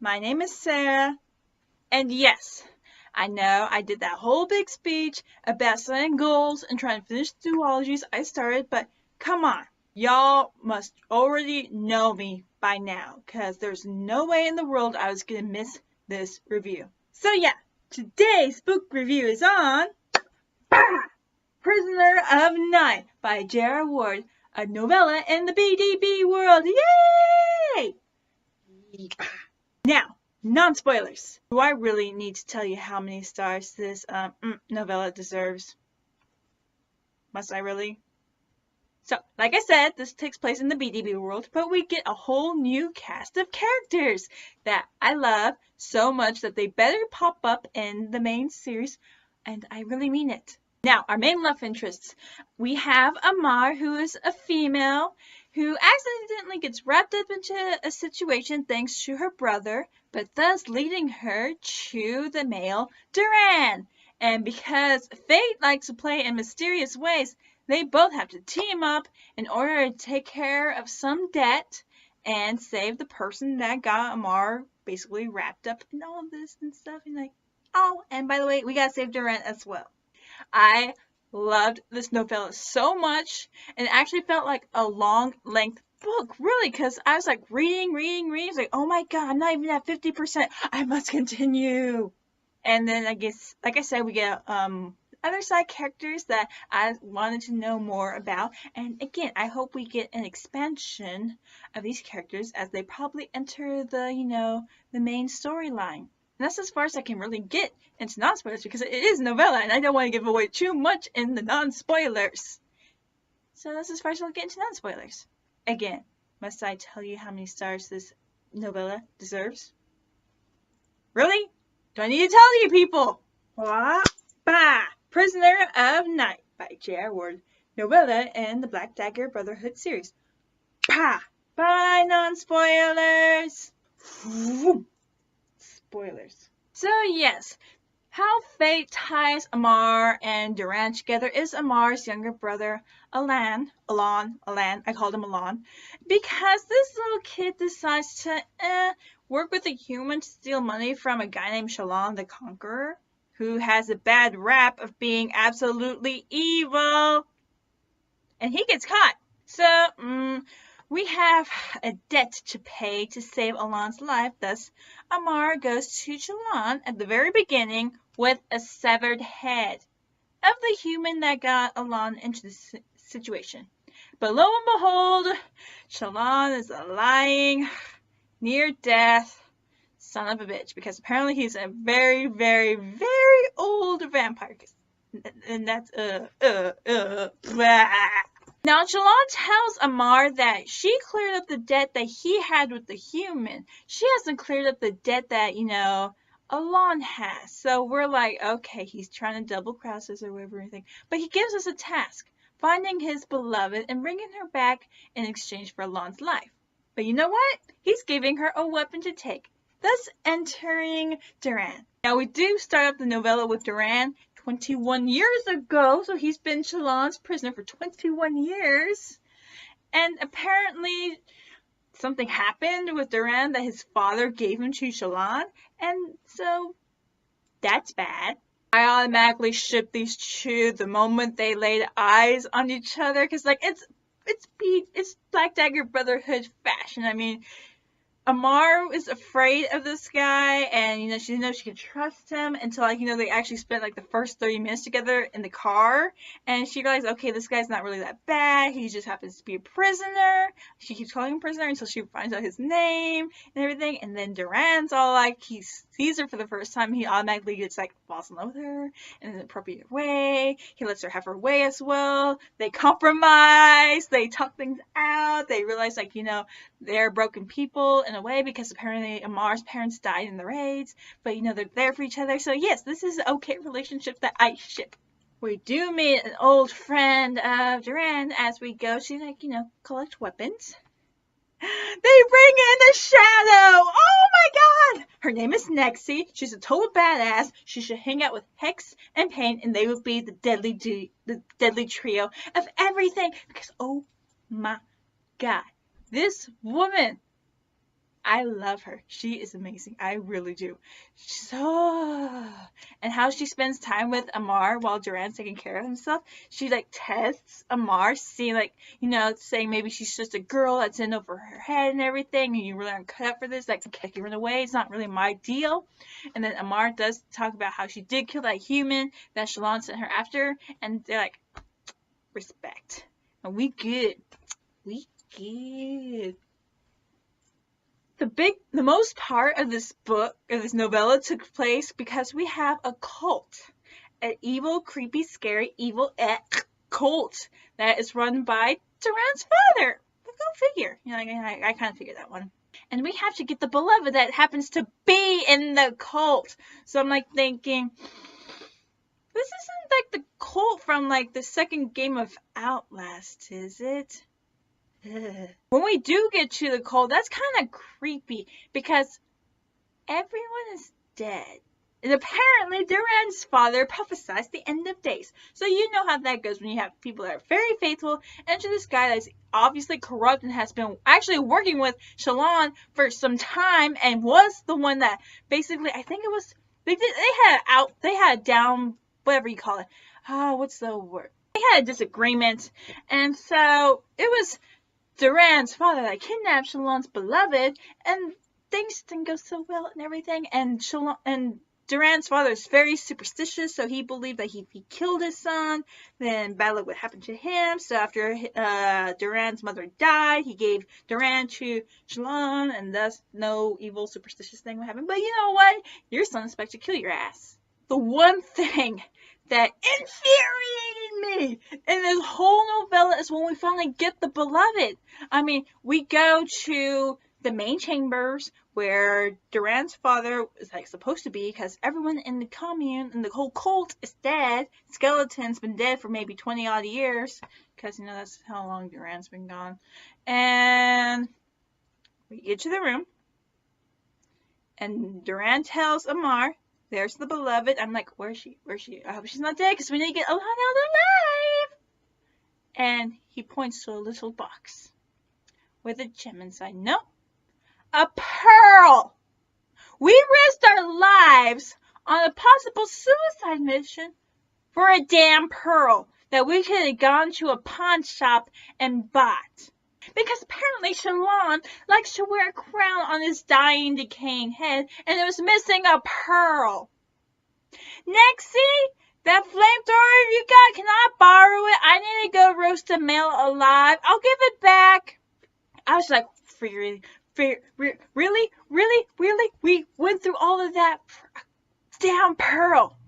my name is Sarah, and yes, I know I did that whole big speech about setting goals and trying to finish the duologies I started, but come on, y'all must already know me by now, because there's no way in the world I was going to miss this review. So yeah, today's book review is on Prisoner of Night by J.R. Ward, a novella in the BDB world. Yay! Now, non-spoilers. Do I really need to tell you how many stars this novella deserves? Must I really? So, like I said, this takes place in the BDB world, but we get a whole new cast of characters that I love so much that they better pop up in the main series, and I really mean it. Now, our main love interests. We have Amar, who is a female, who accidentally gets wrapped up into a situation thanks to her brother, but thus leading her to the male Duran. And because fate likes to play in mysterious ways, they both have to team up in order to take care of some debt and save the person that got Amar basically wrapped up in all of this and stuff. And like, oh, and by the way, we gotta save Duran as well. I loved this novella so much, and it actually felt like a long-length book, really, because I was like reading. It's like, oh my god, I'm not even at 50%. I must continue. And then I guess, like I said, we get other side characters that I wanted to know more about. And again, I hope we get an expansion of these characters as they probably enter the, the main storyline. And that's as far as I can really get into non-spoilers because it is novella and I don't want to give away too much in the non-spoilers. So that's as far as I'll get into non-spoilers. Again, must I tell you how many stars this novella deserves? Really? Do I need to tell you people? Bah! Prisoner of Night by J.R. Ward, novella in the Black Dagger Brotherhood series. Bah! Bye, non-spoilers! Spoilers. So yes, how fate ties Amar and Duran together is Amar's younger brother, Alan, I called him Alan, because this little kid decides to work with a human to steal money from a guy named Shallan the Conqueror, who has a bad rap of being absolutely evil. And he gets caught. So, we have a debt to pay to save Alan's life. Thus, Amar goes to Shallan at the very beginning with a severed head of the human that got Alan into the situation. But lo and behold, Shallan is a lying, near-death son of a bitch, because apparently he's a very, very, very old vampire. And that's, blah. Now, Shallan tells Amar that she cleared up the debt that he had with the human. She hasn't cleared up the debt that, Alan has. So we're like, okay, he's trying to double cross us or whatever anything. But he gives us a task, finding his beloved and bringing her back in exchange for Alan's life. But you know what? He's giving her a weapon to take, thus entering Duran. Now, we do start up the novella with Duran 21 years ago, so he's been Shallan's prisoner for 21 years. And apparently something happened with Duran that his father gave him to Shallan, and so that's bad. I automatically ship these two the moment they laid eyes on each other, because like it's Black Dagger Brotherhood fashion. I mean, Amar is afraid of this guy, and she didn't know she could trust him until they actually spent like the first 30 minutes together in the car, and she realized, okay, this guy's not really that bad. He just happens to be a prisoner. She keeps calling him prisoner until she finds out his name and everything, and then Duran's all like, he sees her for the first time, he automatically gets like falls in love with her in an appropriate way. He lets her have her way as well. They compromise. They talk things out. They realize they're broken people in a way because apparently Amar's parents died in the raids, but they're there for each other. So yes, this is an okay relationship that I ship. We do meet an old friend of Duran as we go to collect weapons. They bring in the Shadow! Oh my god! Her name is Nexie. She's a total badass. She should hang out with Hex and Pain, and they would be the deadly trio of everything. Because oh my god, this woman I love her. She is amazing. I really do. So, and how she spends time with Amar while Duran's taking care of himself. She like tests Amar, seeing like, saying maybe she's just a girl that's in over her head and everything, and you really aren't cut up for this. Like, take her away. It's not really my deal. And then Amar does talk about how she did kill that human that Shallan sent her after, and they're like, respect. And we good. We good. The most part of this book, of this novella, took place because we have a cult. An evil, creepy, scary, evil cult that is run by Duran's father. Go figure. I kind of figured that one. And we have to get the beloved that happens to be in the cult. So I'm like thinking, this isn't like the cult from like the second game of Outlast, is it? When we do get to the cult, that's kind of creepy because everyone is dead. And apparently Duran's father prophesied the end of days. So you know how that goes when you have people that are very faithful and to this guy that's obviously corrupt and has been actually working with Shallan for some time and was the one that basically, I think it was, they had a down, whatever you call it. What's the word? They had a disagreement. And so it was Duran's father that kidnapped Shallan's beloved, and things didn't go so well and everything. And Duran's father is very superstitious, so he believed that if he killed his son, then bad luck would happen to him. So after Duran's mother died, he gave Duran to Shallan, and thus no evil superstitious thing would happen. But you know what? Your son is about to kill your ass. The one thing that infuriated me in this whole novella is when we finally get the beloved. I mean, we go to the main chambers where Duran's father is like supposed to be, because everyone in the commune and the whole cult is dead. Skeleton's been dead for maybe 20 odd years, because that's how long Duran's been gone. And we get to the room, and Duran tells Amar, there's the beloved. I'm like, where's she? I hope she's not dead, because we need to get Alana out alive. And he points to a little box with a gem inside. No, a pearl. We risked our lives on a possible suicide mission for a damn pearl that we could have gone to a pawn shop and bought. Because apparently Shallan likes to wear a crown on his dying, decaying head, and it was missing a pearl. Nexie, that flamethrower you got, can I borrow it? I need to go roast a male alive. I'll give it back. I was like, really? We went through all of that for a damn pearl.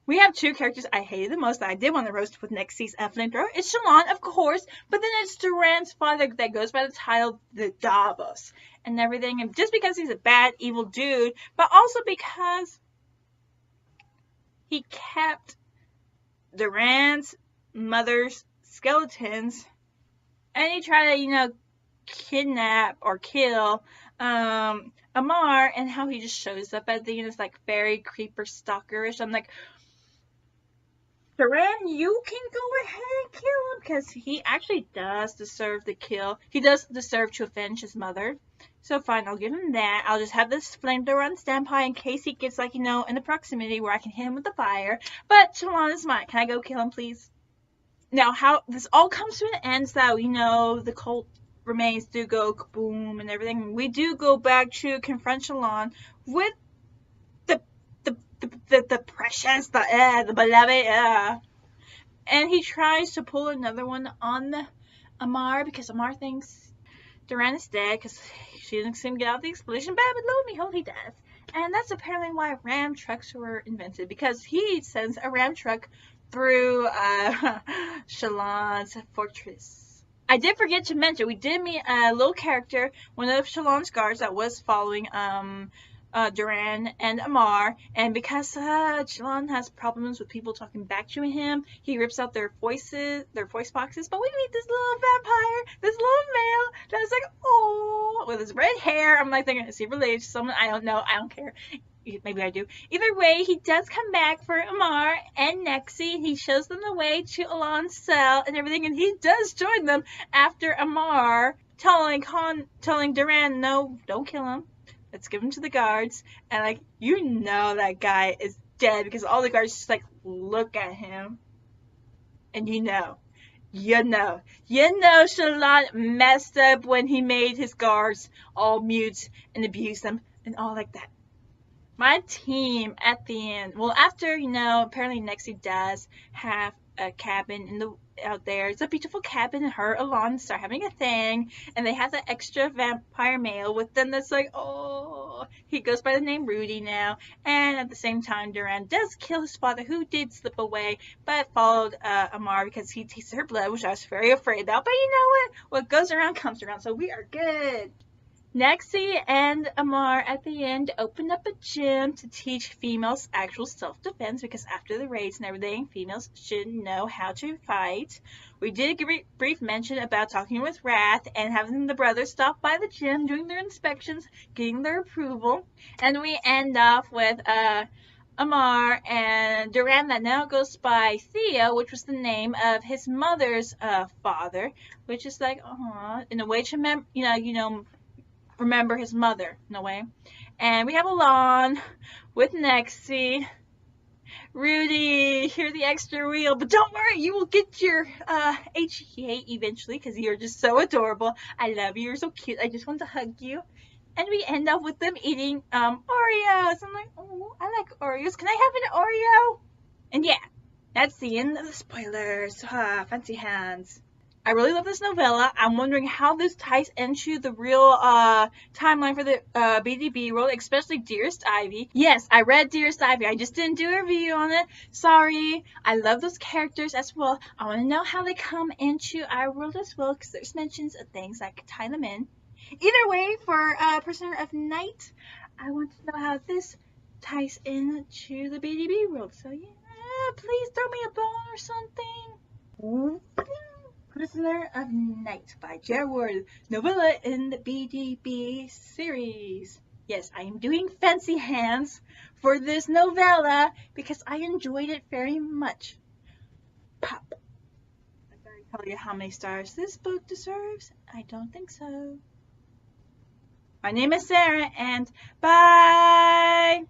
We have two characters I hated the most that I did want to roast with Nexie's flamethrower. It's Shallan, of course, but then it's Duran's father that goes by the title the Davos and everything. And just because he's a bad, evil dude, but also because he kept Duran's mother's skeletons, and he tried to, kidnap or kill Amar, and how he just shows up at the end is like very creeper stalkerish. I'm like, Duran, you can go ahead and kill him, because he actually does deserve the kill. He does deserve to avenge his mother. So fine, I'll give him that. I'll just have this flamethrower on standby in case he gets in the proximity where I can hit him with the fire. But Shallan is mine. Can I go kill him, please? Now, how this all comes to an end, so the cult remains do go kaboom and everything. We do go back to confront Shallan with the precious, the beloved, and he tries to pull another one on Amar, because Amar thinks Duran is dead because she didn't seem to get out of the explosion, but lo and behold, he does. And that's apparently why ram trucks were invented, because he sends a ram truck through Shallan's fortress. I did forget to mention, we did meet a little character, one of Shallan's guards that was following Duran and Amar, and because Shallan has problems with people talking back to him, he rips out their voice boxes. But we meet this little vampire, this little male that's like, oh, with his red hair. I'm like thinking, is he related to someone? I don't know. I don't care. Maybe I do. Either way, he does come back for Amar and Nexie. He shows them the way to Alon's cell and everything, and he does join them after Amar telling Durand, no, don't kill him. Let's give him to the guards. And like, you know that guy is dead because all the guards just like look at him. And you know Shallan messed up when he made his guards all mute and abuse them and all like that. My team at the end, well, after, apparently Nexi does have a cabin out there. It's a beautiful cabin, and her and Alon start having a thing, and they have that extra vampire male with them that's like, oh, he goes by the name Rudy now. And at the same time, Durand does kill his father, who did slip away, but followed Amar because he tasted her blood, which I was very afraid of. But you know what goes around comes around, so we are good. Nexi and Amar at the end opened up a gym to teach females actual self-defense, because after the raids and everything, females should know how to fight. We did a brief mention about talking with Wrath and having the brothers stop by the gym, doing their inspections, getting their approval. And we end off with Amar and Durand, that now goes by Theo, which was the name of his mother's father, which is like, in a way to remember his mother in a way. And we have Alon with Nexi. Rudy, you're the extra wheel, but don't worry, you will get your HEA eventually because you're just so adorable. I love you, you're so cute. I just want to hug you. And we end up with them eating Oreos. I'm like, oh, I like Oreos. Can I have an Oreo? And yeah, that's the end of the spoilers. Fancy hands. I really love this novella. I'm wondering how this ties into the real timeline for the BDB world, especially Dearest Ivy. Yes, I read Dearest Ivy. I just didn't do a review on it. Sorry. I love those characters as well. I want to know how they come into our world as well, because there's mentions of things I could tie them in. Either way, for Prisoner of Night, I want to know how this ties into the BDB world. So yeah, please throw me a bone or something. Prisoner of Night by J.R. Ward, novella in the BDB series. Yes, I am doing fancy hands for this novella because I enjoyed it very much. Pop. I better tell you how many stars this book deserves. I don't think so. My name is Sarah, and bye!